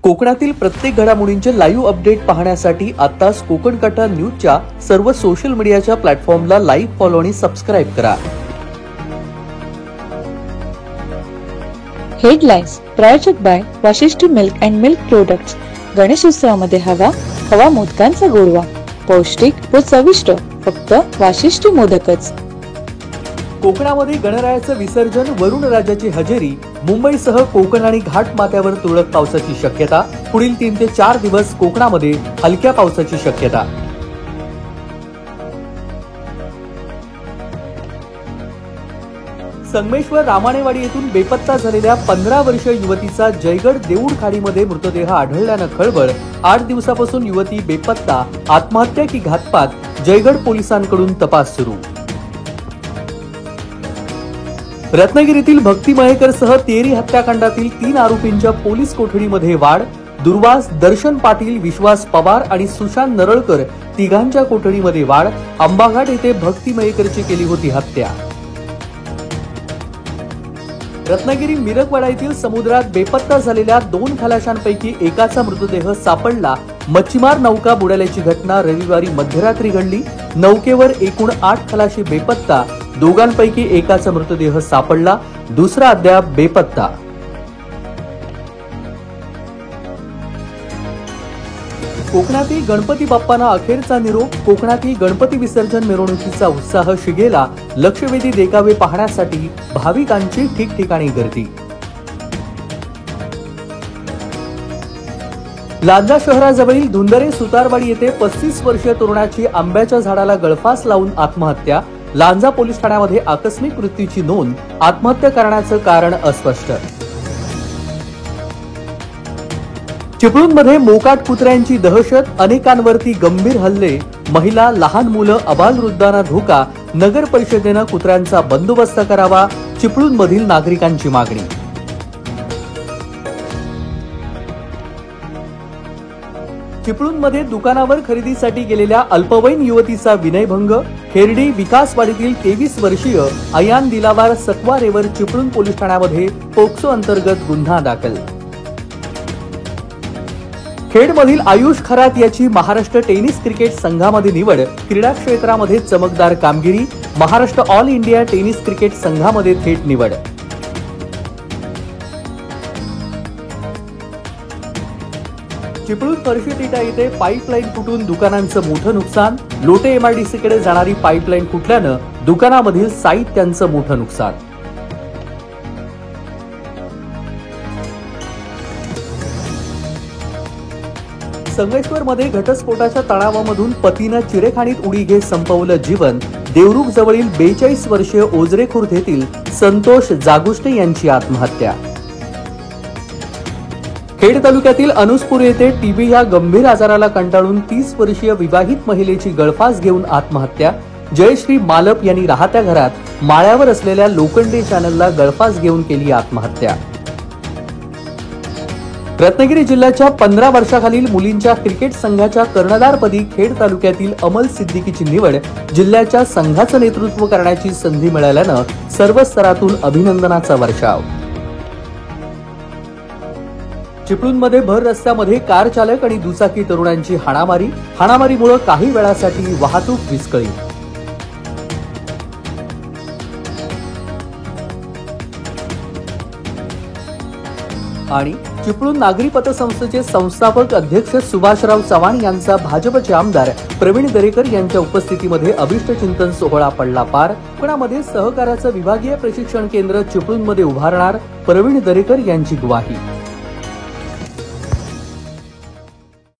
कोकणातील प्रत्येक घडामोडींचे लाईव्ह अपडेट पाहण्यासाठी आताच कोकण कटा न्यूजच्या सर्व सोशल मीडियाच्या प्लॅटफॉर्मला लाईक, फॉलो आणि सबस्क्राईब करा. हेडलाईन्स प्रायोजक by Vashishthi milk and milk products. गणेशोत्सवामध्ये हवा मोदकांचा गोडवा, पौष्टिक व चविष्ट, फक्त वाशिष्ठी मोदकच. कोकणामध्ये गणरायाचं विसर्जन, वरुण राजाची हजेरी. मुंबईसह कोकण आणि घाट माथ्यावर तुरळक पावसाची शक्यता. पुढील 3 ते 4 दिवस कोकणामध्ये हलक्या पावसाची शक्यता. संगमेश्वर रामाणेवाडी येथून बेपत्ता झालेल्या 15 वर्षीय युवतीचा जयगड देऊळ खाडीमध्ये मृतदेह आढळल्यानं खळबळ. 8 दिवसापासून युवती बेपत्ता. आत्महत्या की घातपात? जयगड पोलिसांकडून तपास सुरू. रत्नागिरीतील भक्ती मयेकरसह तेरी हत्याकांडातील 3 आरोपींच्या पोलीस कोठडीमध्ये वाढ. दुर्वास, दर्शन पाटील, विश्वास पवार आणि सुशांत नरळकर तिघांच्या कोठडीमध्ये वाढ. अंबाघाट येथे भक्ती मयेकरची केली होती हत्या. रत्नागिरी मिरकवाडा येथील समुद्रात बेपत्ता झालेल्या 2 खलाशांपैकी एकाचा मृतदेह सापडला. मच्छीमार नौका बुडाल्याची घटना रविवारी मध्यरात्री घडली. नौकेवर एकूण 8 खलाशी बेपत्ता. दोघांपैकी एकाचा मृतदेह सापडला, दुसरा अद्याप बेपत्ता. कोकणातील गणपती बाप्पांना अखेरचा निरोप. कोकणातील गणपती विसर्जन मिरवणुकीचा उत्साह शिगेला. लक्षवेधी देखावे पाहण्यासाठी भाविकांची ठिकठिकाणी गर्दी. लांजा शहराजवळील धुंदरे सुतारवाडी येथे 35 वर्षीय तरुणाची आंब्याच्या झाडाला गळफास लावून आत्महत्या. लांजा पोलीस ठाण्यामध्ये आकस्मिक मृत्यूची नोंद. आत्महत्या करण्याचं कारण अस्पष्ट. चिपळूणमध्ये मोकाट कुत्र्यांची दहशत. अनेकांवरती गंभीर हल्ले. महिला, लहान मुलं, अबालवृद्धांना धोका. नगर परिषदेनं कुत्र्यांचा बंदोबस्त करावा. चिपळूणमधील नागरिकांची मागणी. चिपळूणमध्ये दुकानावर खरेदीसाठी गेलेल्या अल्पवयीन युवतीचा विनयभंग. खेरडी विकासवाडीतील 23 वर्षीय अयान दिलावार सकवारेवर चिपळूण पोलीस ठाण्यामध्ये पोक्सो अंतर्गत गुन्हा दाखल. खेडमधील आयुष खरात याची महाराष्ट्र टेनिस क्रिकेट संघामध्ये निवड. क्रीडा क्षेत्रामध्ये चमकदार कामगिरी. Maharashtra all India tennis cricket संघामध्ये थेट निवड. चिपळूण फरशीतिटा येथे पाईपलाईन फुटून दुकानांचं मोठं नुकसान. लोटे एमआयडीसीकडे जाणारी पाईपलाईन फुटल्यानं दुकानामधील साहित्यांचं मोठं नुकसान. संगमेश्वरमध्ये घटस्फोटाच्या तणावामधून पतीनं चिरेखाणीत उडी घेत संपवलं जीवन. देवरुख जवळील 42 वर्षीय ओझरे खुर्द येथील संतोष जागुष्टे यांची आत्महत्या. खेड तालुक्यातील अनुसपूर येथे टीबी या गंभीर आजाराला कंटाळून 30 वर्षीय विवाहित महिलेची गळफास घेऊन आत्महत्या. जयश्री मालप यांनी राहत्या घरात माळ्यावर असलेल्या लोखंडे चॅनलला गळफास घेऊन केली आत्महत्या. रत्नागिरी जिल्ह्याच्या 15 वर्षाखालील मुलींच्या क्रिकेट संघाच्या कर्णधारपदी खेड तालुक्यातील अमल सिद्दीकीची निवड. जिल्ह्याच्या संघाचं नेतृत्व करण्याची संधी मिळाल्यानं सर्व स्तरातून अभिनंदनाचा वर्षाव. चिपळूणमध्ये भर रस्त्यामध्ये कार चालक आणि दुचाकी तरुणांची हाणामारी. हाणामारीमुळे काही वेळासाठी वाहतूक विस्कळीत. आणि चिपळूण नागरी पतसंस्थेचे संस्थापक अध्यक्ष सुभाषराव चव्हाण यांचा भाजपचे आमदार प्रवीण दरेकर यांच्या उपस्थितीमध्ये अभिष्टचिंतन सोहळा पडला पार. कोकणामध्ये सहकाराचं विभागीय प्रशिक्षण केंद्र चिपळूणमध्ये उभारणार. प्रवीण दरेकर यांची ग्वाही.